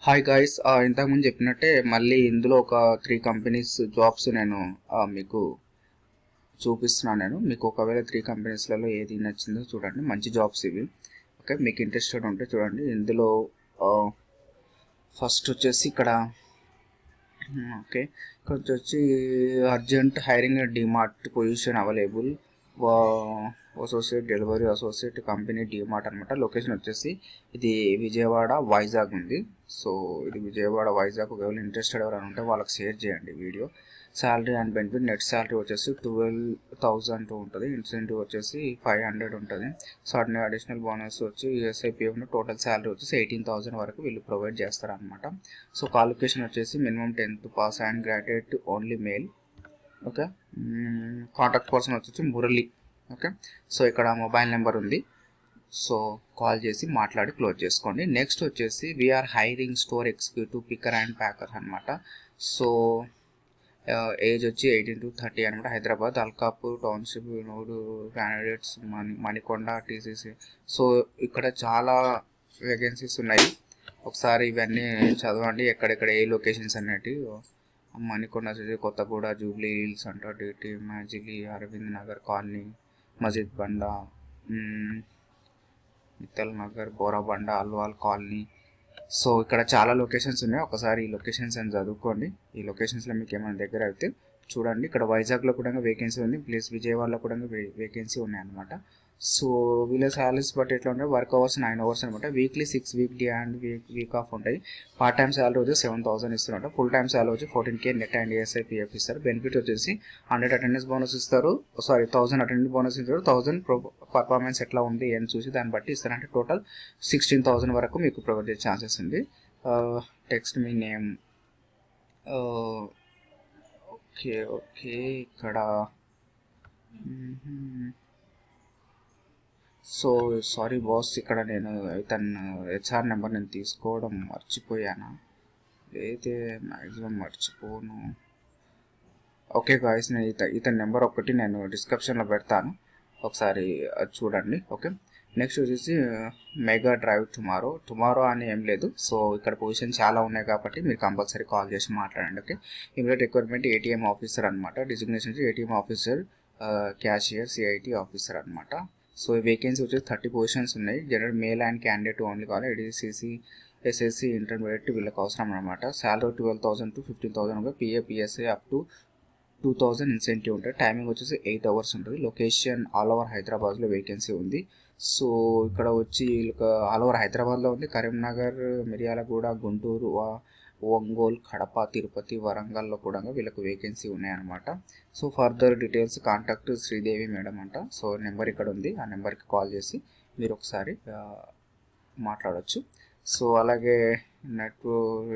Hi guys, ఇంతకుముందు చెప్పినట్టే మళ్ళీ ఇందులో ఒక 3 కంపెనీస్ జాబ్స్ నేను మీకు చూపిస్తున్నాను. మీకు ఒకవేళ 3 కంపెనీస్లలో ఏది నచ్చిందో చూడండి. మంచి జాబ్స్ ఇవి. ఓకే, మీకు ఇంట్రెస్టెడ్ ఉంటే చూడండి. ఇందులో ఫస్ట్ వచ్చేసి ఇక్కడ ఓకే ఇక్కడ వచ్చి urgent hiring DMart position available, associate delivery associate company DMart అనమాట. లొకేషన్ వచ్చేసి ఇది విజయవాడ వైజాగ్ ఉంది. సో ఇది విజయవాడ వైజాగ్. ఒకవేళ ఇంట్రెస్టెడ్ ఎవరైనా ఉంటే వాళ్ళకి షేర్ చేయండి video. Salary and benefit, net salary వచ్చేసి 12,000 ఉంటుంది. ఇన్సెంటివ్ వచ్చేసి 500 ఉంటుంది. సో అట్నే అడిషనల్ బోనస్ వచ్చి ఎస్ఐపి ఉన్న టోటల్ శాలరీ వచ్చేసి 18,000 వరకు వీళ్ళు ప్రొవైడ్ చేస్తారనమాట. సో క్వాలిఫికేషన్ వచ్చేసి minimum 10th pass and graduate only male. Okay, contact person వచ్చేసి మురళి. ఓకే, సో ఇక్కడ మొబైల్ నెంబర్ ఉంది. సో కాల్ చేసి మాట్లాడి క్లోజ్ చేసుకోండి. నెక్స్ట్ వచ్చేసి we are hiring store executive picker and packer అనమాట. సో ఏజ్ వచ్చి 18 to 30 అనమాట. Hyderabad Alkapur township candidates Manikonda TCC. So ఇక్కడ చాలా వేకెన్సీస్ ఉన్నాయి. ఒకసారి ఇవన్నీ చదవండి, ఎక్కడెక్కడ ఏ లొకేషన్స్ అన్నట్టు. మణికొండ వచ్చేసి కొత్తగూడ, జూబ్లీ హిల్స్ అంట, డిటి మాజిలీ, Aravind Nagar colony, Majid Banda, Mittal Nagar, Borabanda, Alwal colony. So ఇక్కడ చాలా లొకేషన్స్ ఉన్నాయి. ఒకసారి ఈ లొకేషన్స్ అని చదువుకోండి. ఈ లొకేషన్స్లో మీకు ఏమైనా దగ్గర అయితే చూడండి. ఇక్కడ వైజాగ్లో కూడా వేకెన్సీ ఉంది, ప్లస్ విజయవాడలో కూడా వేకెన్సీ ఉన్నాయి అనమాట. సో వీళ్ళ శాలరీస్ బట్టి ఎట్లా ఉంటాయి, వర్క్ అవర్స్ 9 hours అనమాట. Weekly 6 week day and week off ఉంటాయి. పార్ట్ టైం శాలరీ వచ్చి 7,000 ఇస్తున్నట్టు. ఫుల్ టైం శాలరీ వచ్చి 14K నెట్ అండ్ ESIPF ఇస్తారు. బెనిఫిట్ వచ్చేసి 100 అటెండెన్స్ బోనస్ ఇస్తారు. 1000 అటెండెన్స్ బోనస్ ఇస్తారు. 1000 పర్ఫార్మెన్స్ ఎట్లా ఉంది అని చూసి దాన్ని బట్టి ఇస్తారు. అంటే టోటల్ 16,000 వరకు మీకు ప్రొవైడ్ చేసే ఛాన్సెస్ ఉంది. Text me name. Okay okay ఇక్కడ సో సారీ బాస్, ఇక్కడ నేను ఇతను హెచ్ఆర్ నెంబర్ నేను తీసుకోవడం మర్చిపోయాను. అయితే మ్యాక్సిమం మర్చిపోను. ఓకే గాయస్, నేను ఇతని నెంబర్ ఒకటి నేను డిస్క్రిప్షన్లో పెడతాను, ఒకసారి చూడండి. ఓకే, నెక్స్ట్ వచ్చేసి మెగా డ్రైవ్ టుమారో అని ఏం లేదు. సో ఇక్కడ పొజిషన్ చాలా ఉన్నాయి కాబట్టి మీరు కంపల్సరీ కాల్ చేసి మాట్లాడండి. Okay, immediate requirement ATM officer అనమాట. Designation ATM officer, cashier, CIT officer అనమాట. సో వేకెన్సీ వచ్చేసి 30 పొజిషన్స్ ఉన్నాయి. General male and candidate only కావాలి. EDCC SSC ఇంటర్మీడియట్ వీళ్ళకి అవసరం అనమాట. Salary 12,000 to 15,000 PSA up to 2,000 incentive ఉంటుంది. టైమింగ్ వచ్చేసి 8 hours ఉంటుంది. లొకేషన్ ఆల్ ఓవర్ హైదరాబాద్లో వేకెన్సీ ఉంది. సో ఇక్కడ వచ్చి ఆల్ ఓవర్ హైదరాబాద్లో ఉంది. కరీంనగర్, మిర్యాలగూడ, గుంటూరు, ఒంగోలు, కడప, తిరుపతి, వరంగల్లో కూడా వీళ్ళకి వేకెన్సీ ఉన్నాయన్నమాట. So further details contact Sridevi madam అంట. సో నెంబర్ ఇక్కడ ఉంది, ఆ నెంబర్కి కాల్ చేసి మీరు ఒకసారి మాట్లాడవచ్చు. సో అలాగే నెట్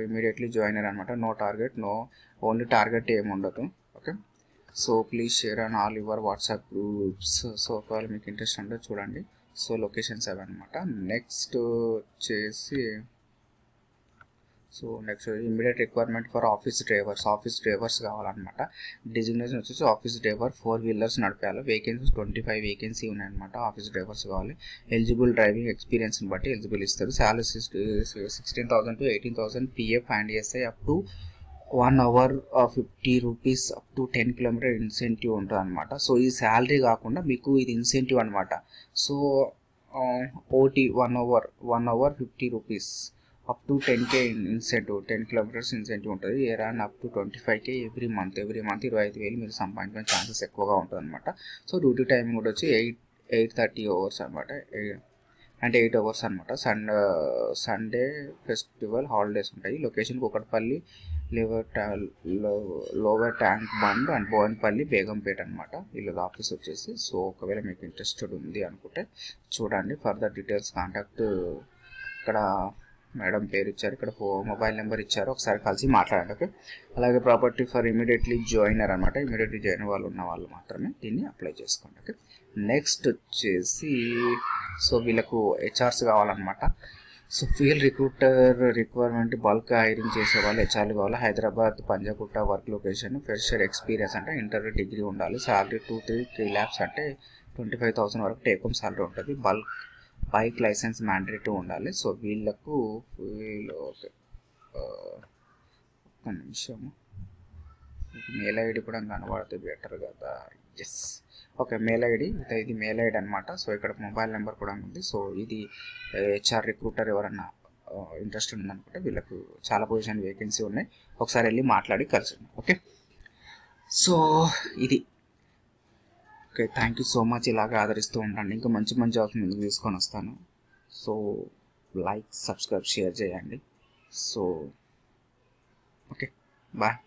ఇమీడియట్లీ జాయినర్ అనమాట. నో టార్గెట్, ఓన్లీ టార్గెట్ ఏమి ఉండదు. Okay, so please share on all your WhatsApp groups. So ఒకవేళ మీకు ఇంట్రెస్ట్ ఉంటే చూడండి. సో లొకేషన్స్ అవి అనమాట. నెక్స్ట్ వచ్చేసి immediate requirement for office drivers కావాలన్నమాట. డిజిగ్నేషన్ వచ్చేసి ఆఫీస్ డ్రైవర్, 4 wheelers నడిపేయాలి. వేకెన్సీస్ 25 వేకెన్సీ ఉన్నాయన్నమాట. ఆఫీస్ డ్రైవర్స్ కావాలి. ఎలిజిబుల్ డ్రైవింగ్ ఎక్స్పీరియన్స్ని బట్టి ఎలిజిబుల్ ఇస్తారు. Salary 16,000 to 18,000 PF and ESI up to 1 hour 50 rupees up to 10 km incentive ఉంటుంది అనమాట. సో ఈ శాలరీ కాకుండా మీకు ఇది ఇన్సెంటివ్ అనమాట. So OT 1 hour 50 rupees up to 10K incentive, 10 kilometers incentive ఉంటుంది. Earn up to 25K every month 25,000 మీరు సంపాదించుకునే ఛాన్సెస్ ఎక్కువగా ఉంటుంది అనమాట. సో డ్యూటీ టైమింగ్ కూడా వచ్చి 8:30 hours అనమాట. అంటే 8 hours అనమాట. సండే ఫెస్టివల్ హాలిడేస్ ఉంటాయి. Location Kukatpally, lower tank bund and Bowenpally, Begumpet అనమాట వీళ్ళ ఆఫీస్ వచ్చేసి. సో ఒకవేళ మీకు ఇంట్రెస్టెడ్ ఉంది అనుకుంటే చూడండి. ఫర్దర్ డీటెయిల్స్ కాంటాక్ట్ ఇక్కడ మేడం పేరు ఇచ్చారు, ఇక్కడ మొబైల్ నెంబర్ ఇచ్చారు, ఒకసారి కలిసి మాట్లాడండి. ఓకే, అలాగే ప్రాపర్టీ ఫర్ ఇమీడియట్లీ జాయినర్ అనమాట. ఇమీడియట్లీ జాయిన్ వాళ్ళు ఉన్న వాళ్ళు మాత్రమే దీన్ని అప్లై చేసుకోండి. ఓకే, నెక్స్ట్ వచ్చేసి సో వీళ్ళకు HRs కావాలన్నమాట. So field recruiter requirement, bulk hiring చేసే వాళ్ళు HR కావాలి. Hyderabad, Panjagutta work location, fresher experience అంటే ఇంటర్ డిగ్రీ ఉండాలి. శాలరీ 2-3 lakhs అంటే 25,000 వరకు టేక్ హోమ్ శాలరీ ఉంటుంది. బైక్ లైసెన్స్ మ్యాండేటరీ ఉండాలి. సో వీళ్ళకు ఓకే నిమిషము మెయిల్ ఐడి కూడా కనబడితే బెటర్ కదా. ఎస్, ఓకే, మెయిల్ ఐడి ఇది మెయిల్ ఐడి అనమాట. సో ఇక్కడ మొబైల్ నెంబర్ కూడా ఉంది. సో ఇది హెచ్ఆర్ రిక్రూటర్ ఎవరన్నా ఇంట్రెస్ట్ ఉందనుకుంటే వీళ్ళకు చాలా పొజిషన్ వేకెన్సీ ఉన్నాయి, ఒకసారి వెళ్ళి మాట్లాడి కలిసి. ఓకే, సో ఇది okay. Thank you so much. ఇలాగ ఆదరిస్తూ ఉండండి, ఇంకా మంచి మంచి జాబ్స్ ముందుకు తీసుకొని వస్తాను. సో లైక్, సబ్స్క్రైబ్, షేర్ చేయండి. So okay, bye.